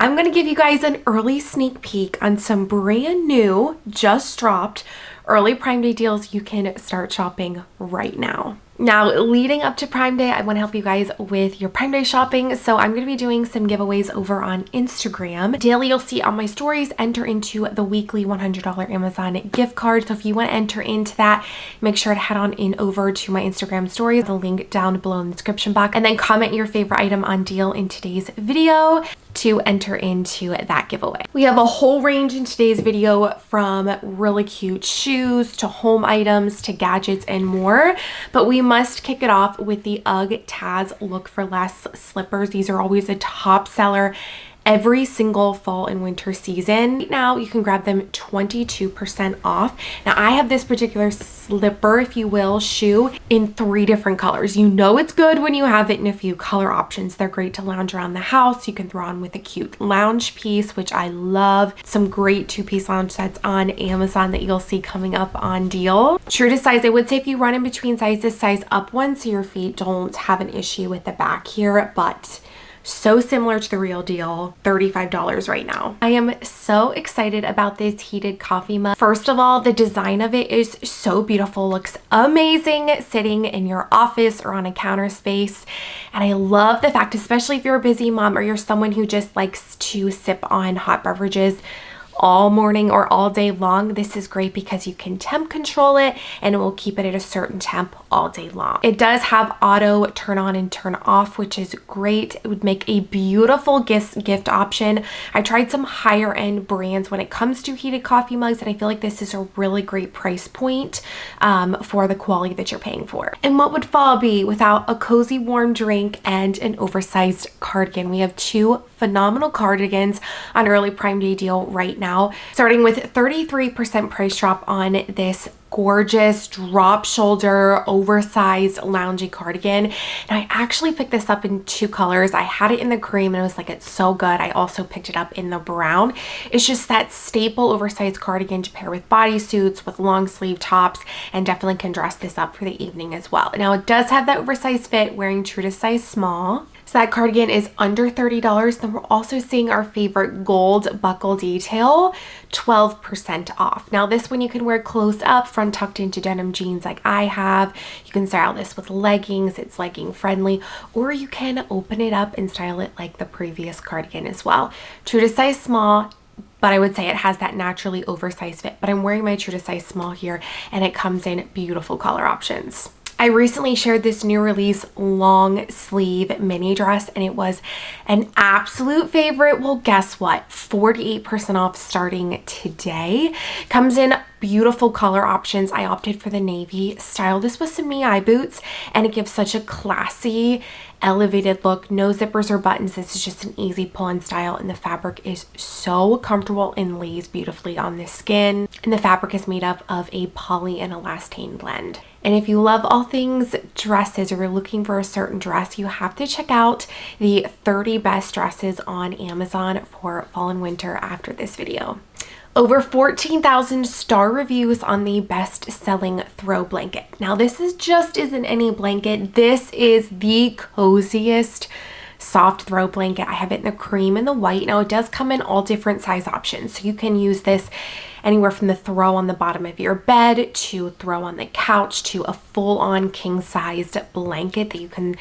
I'm gonna give you guys an early sneak peek on some brand new, just dropped early Prime Day deals you can start shopping right now. Now, leading up to Prime Day, I want to help you guys with your Prime Day shopping. So I'm going to be doing some giveaways over on Instagram. Daily, you'll see on my stories, enter into the weekly $100 Amazon gift card. So if you want to enter into that, make sure to head on in over to my Instagram stories, the link down below in the description box, and then comment your favorite item on deal in today's video to enter into that giveaway. We have a whole range in today's video, from really cute shoes to home items to gadgets and more, but we must kick it off with the UGG Taz Look for Less slippers. These are always a top seller every single fall and winter season. Right now, you can grab them 22% off. Now, I have this particular slipper, if you will, shoe in 3 different colors. You know it's good when you have it in a few color options. They're great to lounge around the house. You can throw on with a cute lounge piece, which I love. Some great 2-piece lounge sets on Amazon that you'll see coming up on deal. True to size, I would say if you run in between sizes, size up one so your feet don't have an issue with the back here, but so similar to the real deal, $35 right now. I am so excited about this heated coffee mug. First of all, the design of it is so beautiful, looks amazing sitting in your office or on a counter space. And I love the fact, especially if you're a busy mom or you're someone who just likes to sip on hot beverages all morning or all day long, this is great because you can temp control it and it will keep it at a certain temp all day long. It does have auto turn on and turn off, which is great. It would make a beautiful gift option. I tried some higher end brands when it comes to heated coffee mugs, and I feel like this is a really great price point for the quality that you're paying for. And what would fall be without a cozy warm drink and an oversized cardigan? We have 2 phenomenal cardigans on early Prime Day deal right now, starting with 33% price drop on this gorgeous drop shoulder oversized loungy cardigan. And I actually picked this up in 2 colors. I had it in the cream and I was like, it's so good. I also picked it up in the brown. It's just that staple oversized cardigan to pair with bodysuits, with long sleeve tops, and definitely can dress this up for the evening as well. Now, it does have that oversized fit, wearing true to size small. So that cardigan is under $30. Then we're also seeing our favorite gold buckle detail, 12% off. Now, this one you can wear close up, front tucked into denim jeans like I have. You can style this with leggings. It's legging friendly, or you can open it up and style it like the previous cardigan as well. True to size small, but I would say it has that naturally oversized fit. But I'm wearing my true to size small here, and it comes in beautiful color options. I recently shared this new release long sleeve mini dress, and it was an absolute favorite. Well, guess what? 48% off starting today. Comes in beautiful color options. I opted for the navy. Style this with some knee-high boots, and it gives such a classy, elevated look. No zippers or buttons. This is just an easy pull-on style, and the fabric is so comfortable and lays beautifully on the skin. And the fabric is made up of a poly and elastane blend. And if you love all things dresses, or you're looking for a certain dress, you have to check out the 30 best dresses on Amazon for fall and winter after this video. Over 14,000 star reviews on the best-selling throw blanket. Now, this isn't any blanket. This is the coziest soft throw blanket. I have it in the cream and the white. Now, it does come in all different size options, so you can use this anywhere from the throw on the bottom of your bed to throw on the couch to a full-on king-sized blanket that you can,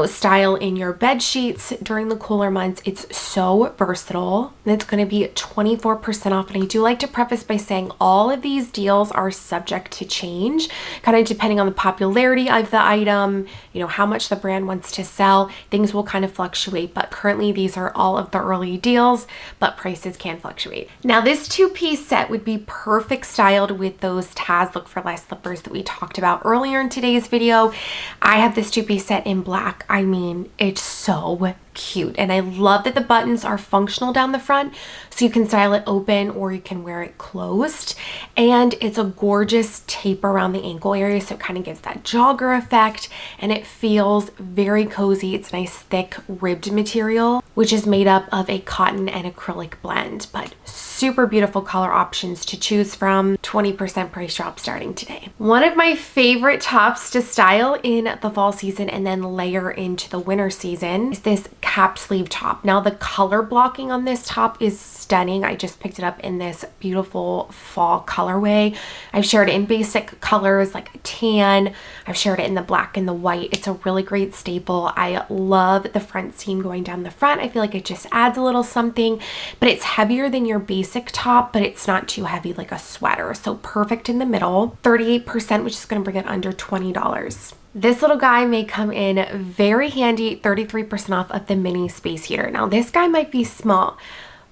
style in your bed sheets during the cooler months. It's so versatile, and it's going to be 24% off. And I do like to preface by saying all of these deals are subject to change, kind of depending on the popularity of the item, how much the brand wants to sell. Things will kind of fluctuate, but currently these are all of the early deals, but prices can fluctuate. Now, this 2-piece set would be perfect styled with those Taz Look for Less slippers that we talked about earlier in today's video. I have this 2-piece set in black. I mean, it's so cute, and I love that the buttons are functional down the front, so you can style it open or you can wear it closed. And it's a gorgeous tape around the ankle area, so it kind of gives that jogger effect, and it feels very cozy. It's nice thick ribbed material, which is made up of a cotton and acrylic blend, but super beautiful color options to choose from. 20% price drop starting today. One of my favorite tops to style in the fall season and then layer into the winter season is this cap sleeve top. Now the color blocking on this top is stunning. I just picked it up in this beautiful fall colorway. I've shared it in basic colors like tan. I've shared it in the black and the white. It's a really great staple. I love the front seam going down the front. I feel like it just adds a little something, but it's heavier than your basic top, but it's not too heavy like a sweater. So perfect in the middle. 38%, which is going to bring it under $20. This little guy may come in very handy, 33% off of the mini space heater. Now this guy might be small,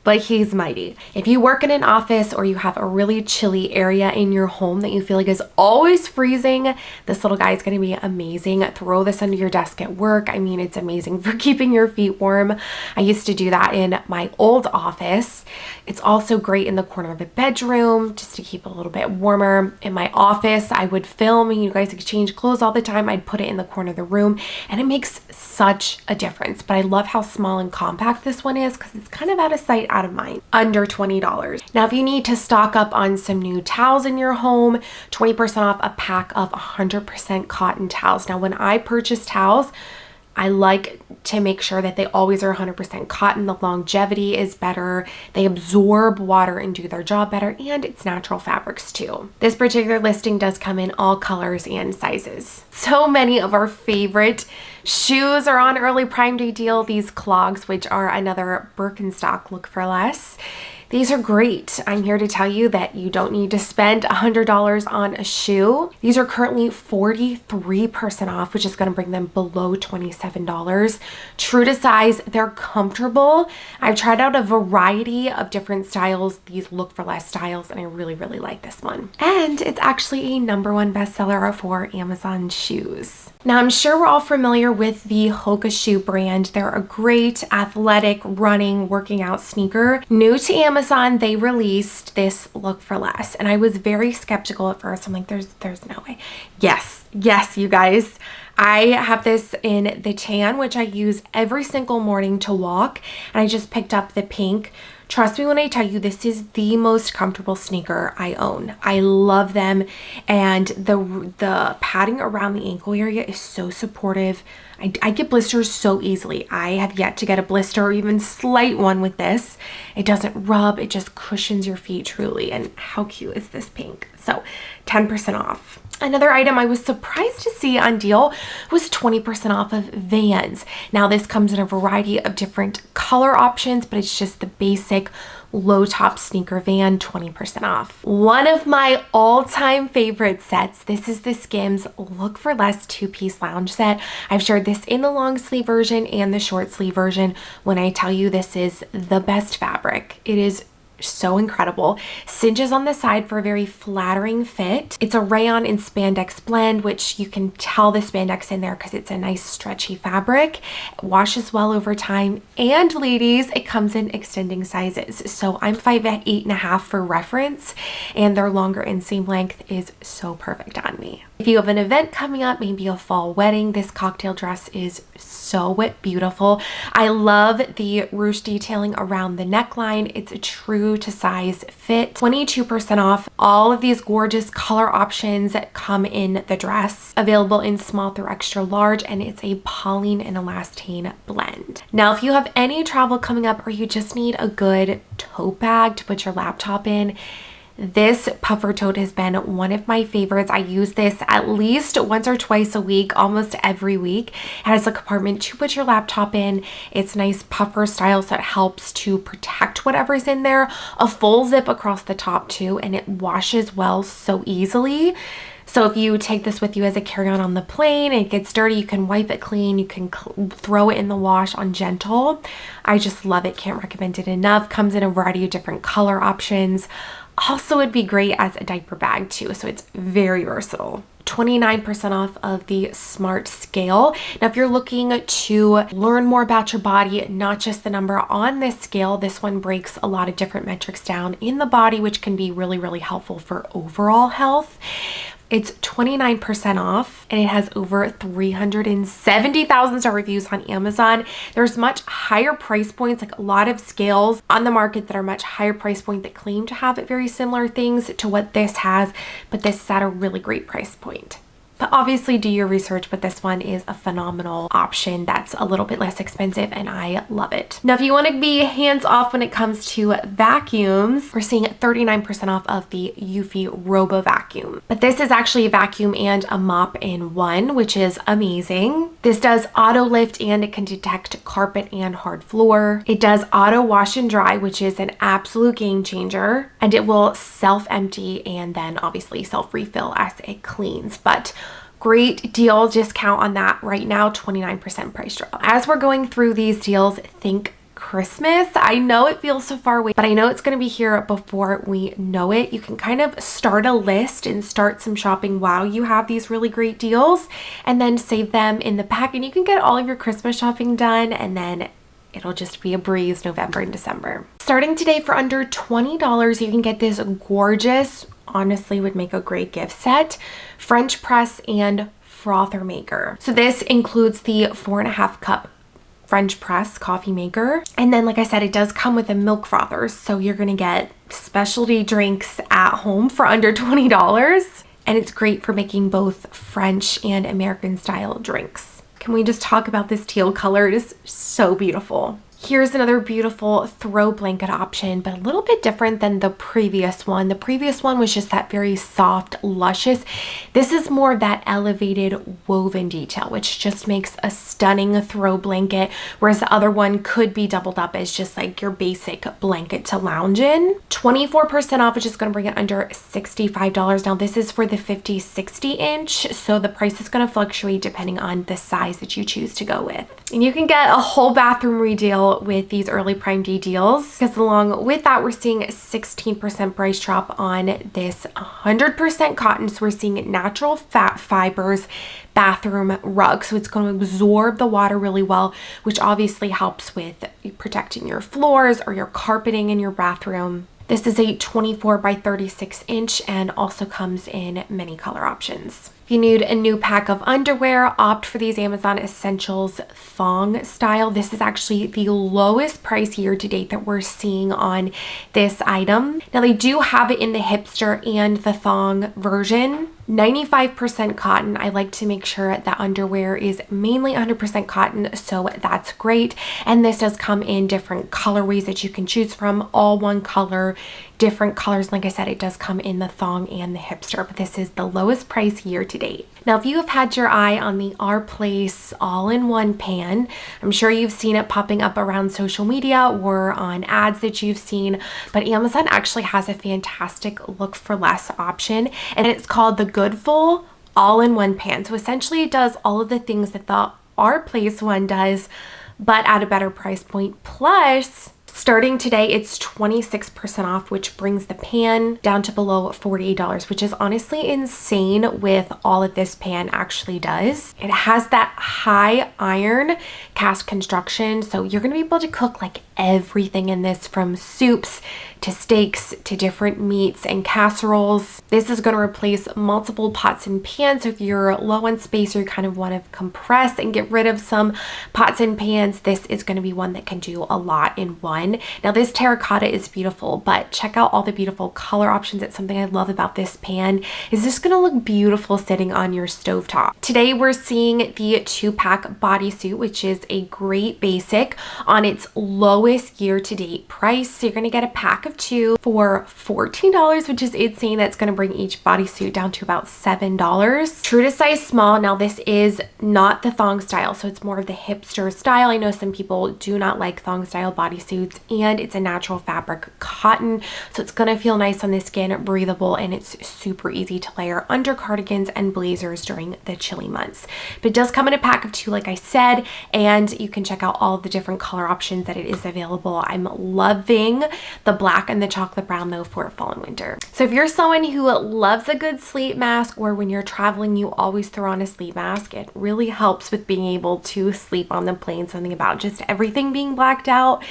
but he's mighty. If you work in an office or you have a really chilly area in your home that you feel like is always freezing, this little guy is going to be amazing. Throw this under your desk at work. I mean, it's amazing for keeping your feet warm. I used to do that in my old office. It's also great in the corner of the bedroom just to keep a little bit warmer. In my office, I would film and you guys exchange clothes all the time. I'd put it in the corner of the room and it makes such a difference. But I love how small and compact this one is because it's kind of out of sight, out of mind. Under $20. Now, if you need to stock up on some new towels in your home, 20% off a pack of 100% cotton towels. Now, when I purchase towels, I like to make sure that they always are 100% cotton. The longevity is better. They absorb water and do their job better, and it's natural fabrics too. This particular listing does come in all colors and sizes. So many of our favorite shoes are on early Prime Day deal. These clogs, which are another Birkenstock look for less. These are great. I'm here to tell you that you don't need to spend $100 on a shoe. These are currently 43% off, which is going to bring them below $27. True to size, they're comfortable. I've tried out a variety of different styles, these look for less styles, and I really, really like this one. And it's actually a #1 bestseller for Amazon shoes. Now, I'm sure we're all familiar with the Hoka shoe brand. They're a great athletic running, working out sneaker. New to Amazon, they released this look for less. And I was very skeptical at first. I'm like, there's no way. Yes, you guys. I have this in the tan, which I use every single morning to walk. And I just picked up the pink. Trust me when I tell you, this is the most comfortable sneaker I own. I love them, and the padding around the ankle area is so supportive. I get blisters so easily. I have yet to get a blister or even slight one with this. It doesn't rub, it just cushions your feet truly. And how cute is this pink? So 10% off. Another item I was surprised to see on deal was 20% off of Vans. Now this comes in a variety of different color options, but it's just the basic low top sneaker Van, 20% off. One of my all-time favorite sets, this is the Skims Look for Less 2-piece lounge set. I've shared this in the long sleeve version and the short sleeve version. When I tell you this is the best fabric, it is so incredible. Cinches on the side for a very flattering fit. It's a rayon and spandex blend, which you can tell the spandex in there because it's a nice stretchy fabric. It washes well over time, and ladies, it comes in extending sizes. So I'm 5'8.5" for reference, and their longer inseam length is so perfect on me. If you have an event coming up, maybe a fall wedding, this cocktail dress is so beautiful. I love the ruche detailing around the neckline. It's a true to size fit. 22% off. All of these gorgeous color options that come in the dress. Available in small through extra large, and it's a polyene and elastane blend. Now, if you have any travel coming up or you just need a good tote bag to put your laptop in, this puffer tote has been one of my favorites. I use this at least once or twice a week, almost every week. It has a compartment to put your laptop in. It's nice puffer style, so it helps to protect whatever's in there. A full zip across the top too, and it washes well so easily. So if you take this with you as a carry-on on the plane and it gets dirty, you can wipe it clean. You can throw it in the wash on gentle. I just love it. Can't recommend it enough. Comes in a variety of different color options. Also would be great as a diaper bag too, so it's very versatile. 29% off of the Smart Scale. Now, if you're looking to learn more about your body, not just the number on this scale, this one breaks a lot of different metrics down in the body, which can be really, really helpful for overall health. It's 29% off, and it has over 370,000 star reviews on Amazon. There's much higher price points, like a lot of scales on the market that are much higher price point that claim to have very similar things to what this has, but this is at a really great price point. But obviously do your research, but this one is a phenomenal option that's a little bit less expensive, and I love it. Now, if you want to be hands off when it comes to vacuums, we're seeing 39% off of the Eufy Robo Vacuum. But this is actually a vacuum and a mop in one, which is amazing. This does auto lift and it can detect carpet and hard floor. It does auto wash and dry, which is an absolute game changer. And it will self-empty and then obviously self-refill as it cleans. But great deal discount on that right now, 29% price drop. As we're going through these deals, think Christmas. I know it feels so far away, but I know it's going to be here before we know it. You can kind of start a list and start some shopping while you have these really great deals, and then save them in the pack, and you can get all of your Christmas shopping done, and then it'll just be a breeze November and December. Starting today for under $20, you can get this gorgeous, honestly would make a great gift set, French press and frother maker. So this includes the 4.5 cup French press coffee maker. And then, like I said, it does come with a milk frother. So you're gonna get specialty drinks at home for under $20. And it's great for making both French and American style drinks. Can we just talk about this teal color? It is so beautiful. Here's another beautiful throw blanket option, but a little bit different than the previous one. The previous one was just that very soft, luscious. This is more of that elevated woven detail, which just makes a stunning throw blanket, whereas the other one could be doubled up as just like your basic blanket to lounge in. 24% off, which is going to bring it under $65. Now, this is for the 50-60 inch, so the price is going to fluctuate depending on the size that you choose to go with. And you can get a whole bathroom redeal with these early Prime Day deals, because along with that, we're seeing a 16% price drop on this 100% cotton. So we're seeing natural fat fibers bathroom rug. So it's going to absorb the water really well, which obviously helps with protecting your floors or your carpeting in your bathroom. This is a 24 by 36 inch and also comes in many color options. If you need a new pack of underwear, opt for these Amazon Essentials thong style. This is actually the lowest price year to date that we're seeing on this item. Now, they do have it in the hipster and the thong version. 95% cotton. I like to make sure that underwear is mainly 100% cotton, so that's great. And this does come in different colorways that you can choose from, all one color, different colors. Like I said, it does come in the thong and the hipster, but this is the lowest price year to date. Now, if you have had your eye on the Our Place all-in-one pan, I'm sure you've seen it popping up around social media or on ads that you've seen, but Amazon actually has a fantastic look for less option, and it's called the Goodful all-in-one pan. So essentially it does all of the things that the Our Place one does, but at a better price point. Plus, starting today, it's 26% off, which brings the pan down to below $48, which is honestly insane with all that this pan actually does. It has that high iron cast construction, so you're going to be able to cook like everything in this, from soups to steaks to different meats and casseroles. This is going to replace multiple pots and pans. So if you're low on space or you kind of want to compress and get rid of some pots and pans, this is going to be one that can do a lot in one. Now, this terracotta is beautiful, but check out all the beautiful color options. It's something I love about this pan, is this going to look beautiful sitting on your stovetop. Today we're seeing the 2-pack bodysuit, which is a great basic on its lowest year-to-date price. So you're going to get a pack of 2 for $14, which is insane. That's going to bring each bodysuit down to about $7. True to size small. Now, this is not the thong style, so it's more of the hipster style. I know some people do not like thong style bodysuits, and it's a natural fabric cotton, so it's going to feel nice on the skin, breathable, and it's super easy to layer under cardigans and blazers during the chilly months. But it does come in a pack of 2, like I said, and you can check out all the different color options that it is available. I'm loving the black and the chocolate brown though for fall and winter. So if you're someone who loves a good sleep mask, or when you're traveling you always throw on a sleep mask, it really helps with being able to sleep on the plane. Something about just everything being blacked out.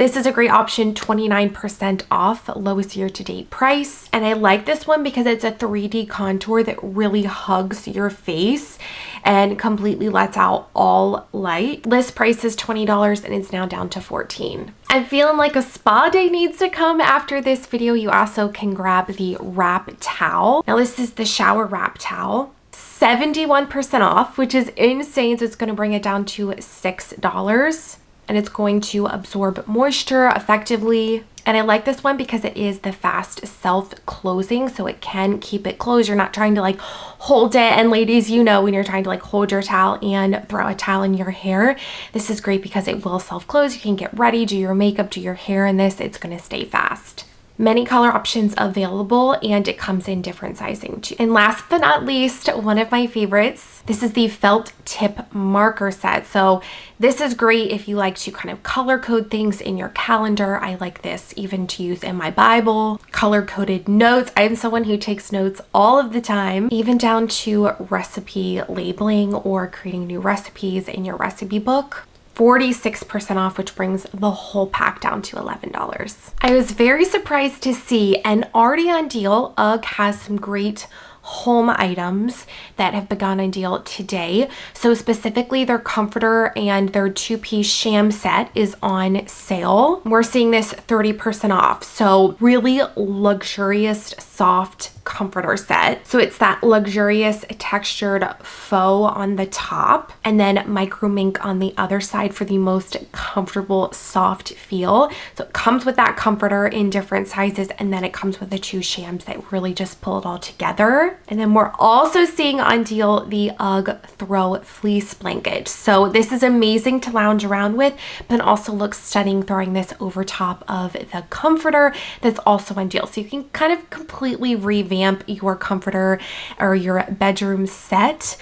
This is a great option, 29% off, lowest year-to-date price. And I like this one because it's a 3D contour that really hugs your face and completely lets out all light. List price is $20 and it's now down to $14. I'm feeling like a spa day needs to come after this video. You also can grab the wrap towel. Now this is the shower wrap towel. 71% off, which is insane. So it's going to bring it down to $6 and it's going to absorb moisture effectively. And I like this one because it is the fast self-closing, so it can keep it closed. You're not trying to like hold it. And ladies, you know, when you're trying to like hold your towel and throw a towel in your hair, this is great because it will self-close. You can get ready, do your makeup, do your hair in this. It's going to stay fast. Many color options available, and it comes in different sizing too. And last but not least, one of my favorites, this is the felt tip marker set. So this is great if you like to kind of color code things in your calendar. I like this even to use in my Bible. Color coded notes. I'm someone who takes notes all of the time, even down to recipe labeling or creating new recipes in your recipe book. 46% off, which brings the whole pack down to $11. I was very surprised to see, and already on deal, UGG has some great home items that have begun on deal today. So specifically their comforter and their 2-piece sham set is on sale. We're seeing this 30% off. So really luxurious, soft comforter set. So it's that luxurious textured faux on the top and then micro mink on the other side for the most comfortable soft feel. So it comes with that comforter in different sizes, and then it comes with the 2 shams that really just pull it all together. And then we're also seeing on deal the UGG Throw fleece blanket. So this is amazing to lounge around with, but also looks stunning throwing this over top of the comforter that's also on deal. So you can kind of completely revamp your comforter or your bedroom set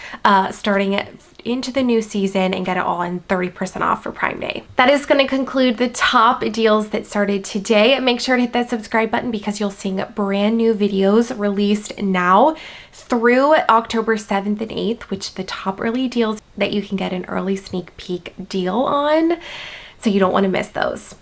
starting into the new season and get it all on 30% off for Prime Day. That is going to conclude the top deals that started today. Make sure to hit that subscribe button because you'll see brand new videos released now through October 7th and 8th, which the top early deals that you can get an early sneak peek deal on. So you don't want to miss those.